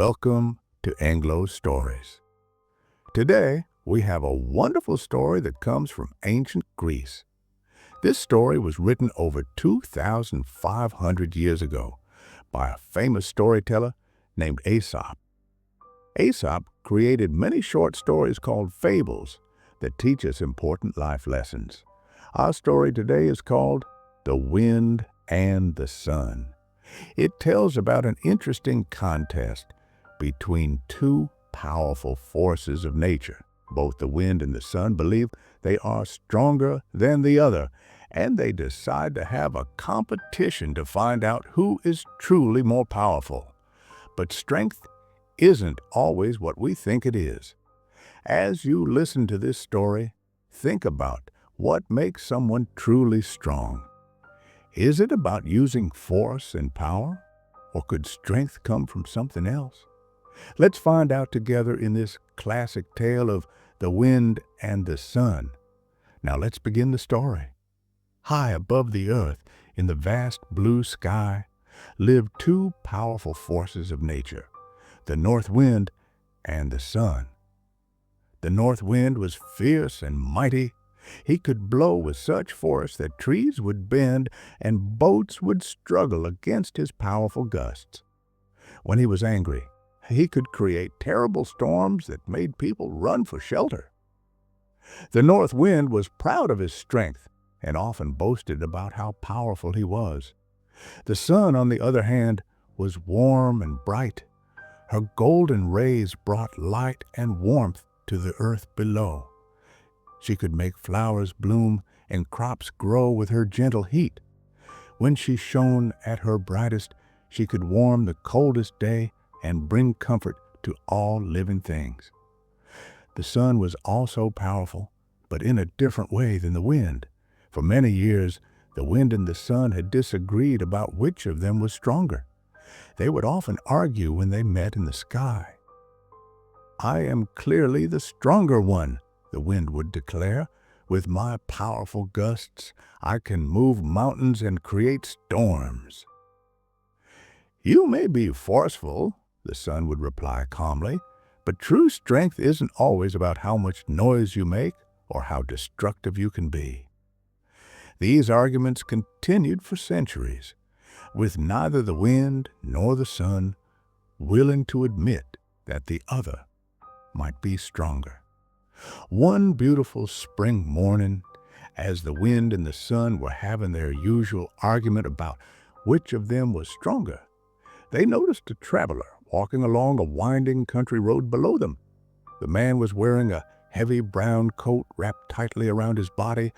Welcome to EngloStories. Today, we have a wonderful story that comes from ancient Greece. This story was written over 2,500 years ago by a famous storyteller named Aesop. Aesop created many short stories called fables that teach us important life lessons. Our story today is called The Wind and the Sun. It tells about an interesting contest between two powerful forces of nature. Both the wind and the sun believe they are stronger than the other, and they decide to have a competition to find out who is truly more powerful. But strength isn't always what we think it is. As you listen to this story, think about what makes someone truly strong. Is it about using force and power, or could strength come from something else? Let's find out together in this classic tale of the wind and the sun. Now let's begin the story. High above the earth, in the vast blue sky, lived two powerful forces of nature, the north wind and the sun. The north wind was fierce and mighty. He could blow with such force that trees would bend and boats would struggle against his powerful gusts. When he was angry, he could create terrible storms that made people run for shelter. The north wind was proud of his strength and often boasted about how powerful he was. The sun, on the other hand, was warm and bright. Her golden rays brought light and warmth to the earth below. She could make flowers bloom and crops grow with her gentle heat. When she shone at her brightest, she could warm the coldest day and bring comfort to all living things. The sun was also powerful, but in a different way than the wind. For many years, the wind and the sun had disagreed about which of them was stronger. They would often argue when they met in the sky. "I am clearly the stronger one," the wind would declare. "With my powerful gusts, I can move mountains and create storms." "You may be forceful," the sun would reply calmly, "but true strength isn't always about how much noise you make or how destructive you can be." These arguments continued for centuries, with neither the wind nor the sun willing to admit that the other might be stronger. One beautiful spring morning, as the wind and the sun were having their usual argument about which of them was stronger, they noticed a traveler walking along a winding country road below them. The man was wearing a heavy brown coat wrapped tightly around his body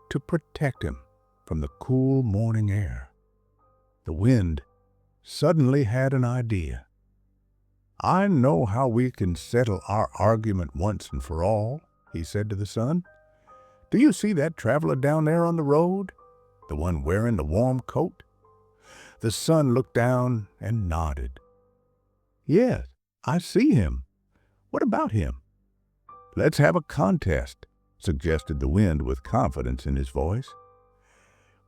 to protect him from the cool morning air. The wind suddenly had an idea. "I know how we can settle our argument once and for all," he said to the sun. "Do you see that traveler down there on the road? The one wearing the warm coat?" The sun looked down and nodded. "Yes, I see him. What about him?" "Let's have a contest," suggested the wind with confidence in his voice.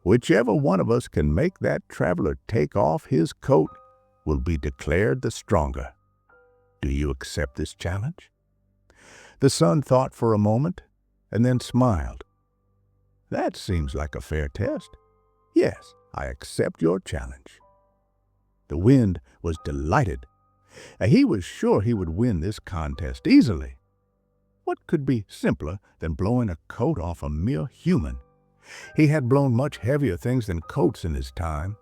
"Whichever one of us can make that traveler take off his coat will be declared the stronger. Do you accept this challenge?" The sun thought for a moment and then smiled. "That seems like a fair test. Yes, I accept your challenge." The wind was delighted. He was sure he would win this contest easily. What could be simpler than blowing a coat off a mere human? He had blown much heavier things than coats in his time.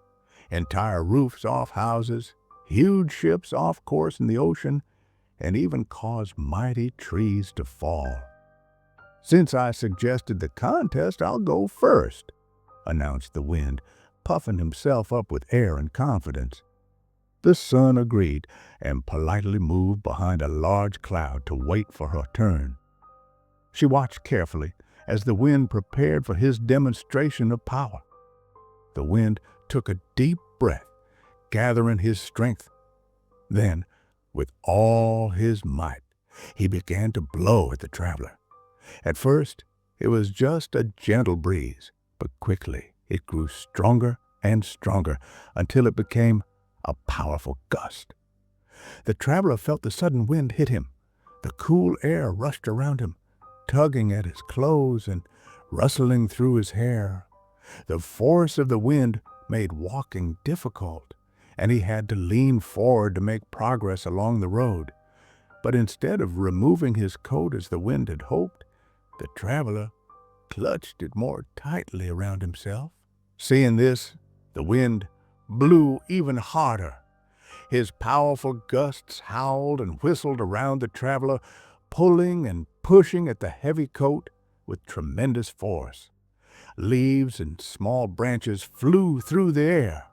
Entire roofs off houses, huge ships off course in the ocean, and even caused mighty trees to fall. "Since I suggested the contest, I'll go first," announced the wind, puffing himself up with air and confidence. The sun agreed and politely moved behind a large cloud to wait for her turn. She watched carefully as the wind prepared for his demonstration of power. The wind took a deep breath, gathering his strength. Then, with all his might, he began to blow at the traveler. At first, it was just a gentle breeze, but quickly it grew stronger and stronger until it became a powerful gust. The traveler felt the sudden wind hit him. The cool air rushed around him, tugging at his clothes and rustling through his hair. The force of the wind made walking difficult, and he had to lean forward to make progress along the road. But instead of removing his coat as the wind had hoped, the traveler clutched it more tightly around himself. Seeing this, the wind blew even harder. His powerful gusts howled and whistled around the traveler, pulling and pushing at the heavy coat with tremendous force. Leaves and small branches flew through the air.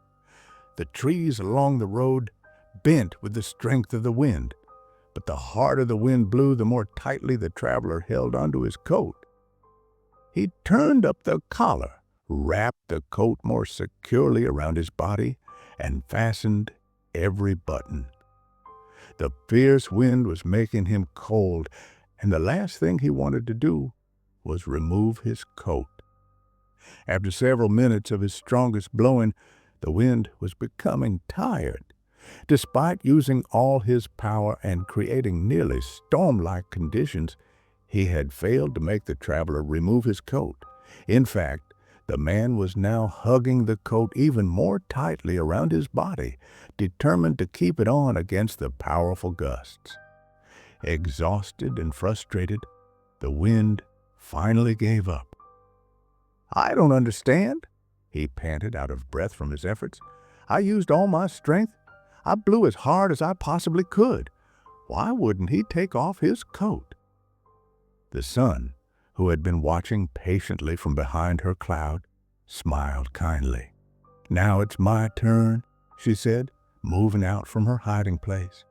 The trees along the road bent with the strength of the wind, but the harder the wind blew, the more tightly the traveler held onto his coat. He turned up the collar, wrapped the coat more securely around his body, and fastened every button. The fierce wind was making him cold, and the last thing he wanted to do was remove his coat. After several minutes of his strongest blowing, the wind was becoming tired. Despite using all his power and creating nearly storm-like conditions, he had failed to make the traveler remove his coat. In fact, the man was now hugging the coat even more tightly around his body, determined to keep it on against the powerful gusts. Exhausted and frustrated, the wind finally gave up. "I don't understand," he panted, out of breath from his efforts. "I used all my strength. I blew as hard as I possibly could. Why wouldn't he take off his coat?" The sun, who had been watching patiently from behind her cloud, smiled kindly. "Now it's my turn," she said, moving out from her hiding place.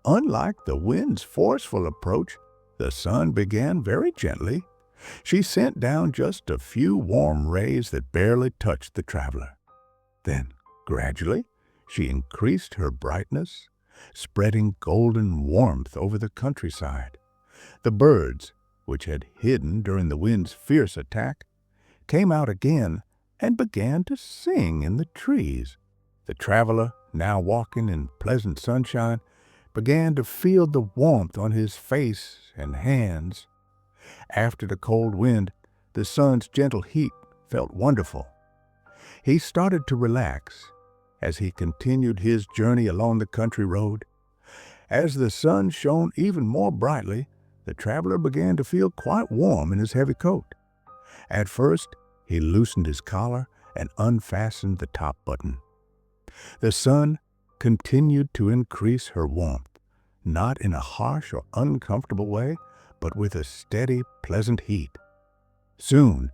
Unlike the wind's forceful approach, the sun began very gently. She sent down just a few warm rays that barely touched the traveler. Then, gradually, she increased her brightness, spreading golden warmth over the countryside. The birds, which had hidden during the wind's fierce attack, came out again and began to sing in the trees. The traveler, now walking in pleasant sunshine, began to feel the warmth on his face and hands. After the cold wind, the sun's gentle heat felt wonderful. He started to relax as he continued his journey along the country road. As the sun shone even more brightly, the traveler began to feel quite warm in his heavy coat. At first, he loosened his collar and unfastened the top button. The sun continued to increase her warmth, not in a harsh or uncomfortable way, but with a steady, pleasant heat. Soon,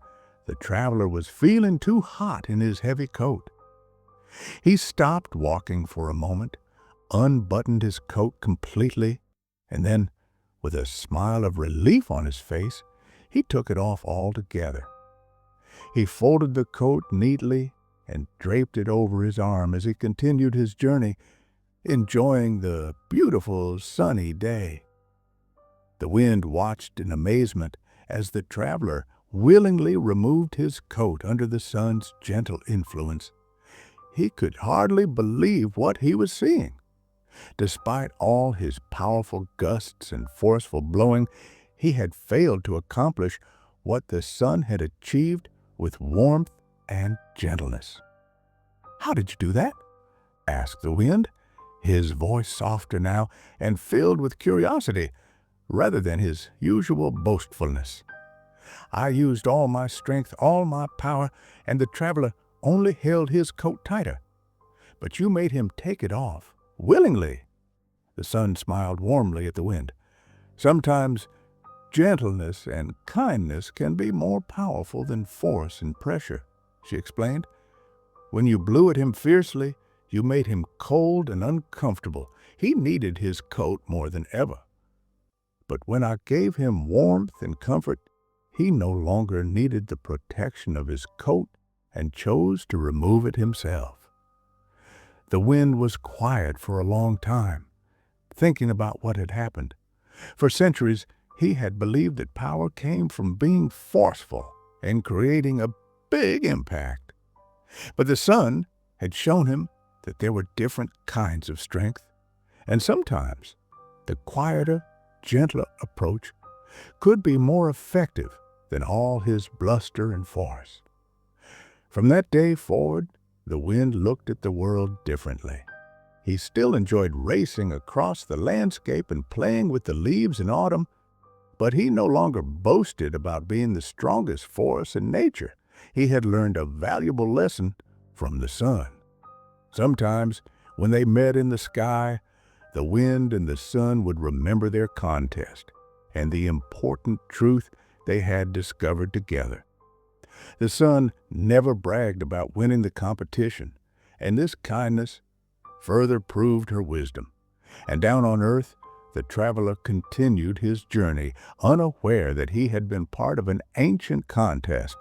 the traveler was feeling too hot in his heavy coat. He stopped walking for a moment, unbuttoned his coat completely, and then, with a smile of relief on his face, he took it off altogether. He folded the coat neatly and draped it over his arm as he continued his journey, enjoying the beautiful sunny day. The wind watched in amazement as the traveler willingly removed his coat under the sun's gentle influence. He could hardly believe what he was seeing. Despite all his powerful gusts and forceful blowing, he had failed to accomplish what the sun had achieved with warmth and gentleness. "How did you do that?" asked the wind, his voice softer now and filled with curiosity rather than his usual boastfulness. "I used all my strength, all my power, and the traveler only held his coat tighter. But you made him take it off, willingly." The sun smiled warmly at the wind. "Sometimes gentleness and kindness can be more powerful than force and pressure," she explained. "When you blew at him fiercely, you made him cold and uncomfortable. He needed his coat more than ever. But when I gave him warmth and comfort, he no longer needed the protection of his coat and chose to remove it himself." The wind was quiet for a long time, thinking about what had happened. For centuries, he had believed that power came from being forceful and creating a big impact. But the sun had shown him that there were different kinds of strength, And sometimes the quieter, gentler approach could be more effective than all his bluster and force. From that day forward, the wind looked at the world differently. He still enjoyed racing across the landscape and playing with the leaves in autumn, but he no longer boasted about being the strongest force in nature. He had learned a valuable lesson from the sun. Sometimes, when they met in the sky, the wind and the sun would remember their contest and the important truth they had discovered together. The sun never bragged about winning the competition, and this kindness further proved her wisdom. And down on earth, the traveler continued his journey, unaware that he had been part of an ancient contest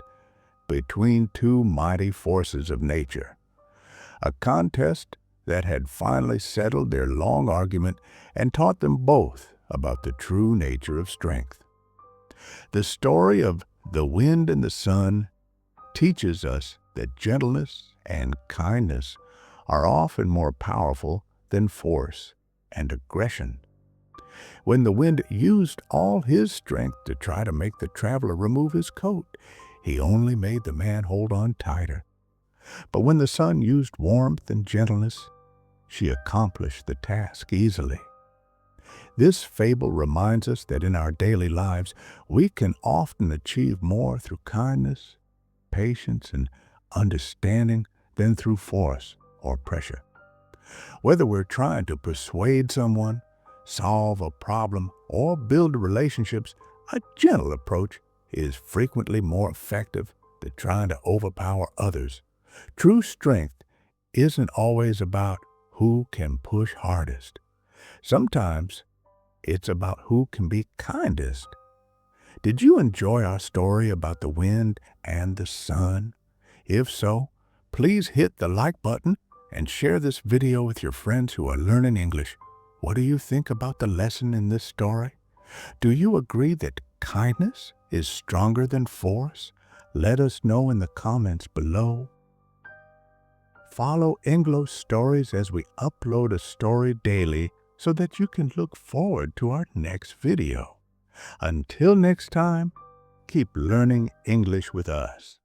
between two mighty forces of nature. A contest that had finally settled their long argument and taught them both about the true nature of strength. The story of the wind and the sun teaches us that gentleness and kindness are often more powerful than force and aggression. When the wind used all his strength to try to make the traveler remove his coat, he only made the man hold on tighter. But when the sun used warmth and gentleness, she accomplished the task easily. This fable reminds us that in our daily lives, we can often achieve more through kindness, patience, and understanding than through force or pressure. Whether we're trying to persuade someone, solve a problem, or build relationships, a gentle approach is frequently more effective than trying to overpower others. True strength isn't always about who can push hardest. Sometimes it's about who can be kindest. Did you enjoy our story about the wind and the sun? If so, please hit the like button and share this video with your friends who are learning English. What do you think about the lesson in this story? Do you agree that kindness is stronger than force? Let us know in the comments below. Follow EngloStories as we upload a story daily so that you can look forward to our next video. Until next time, keep learning English with us.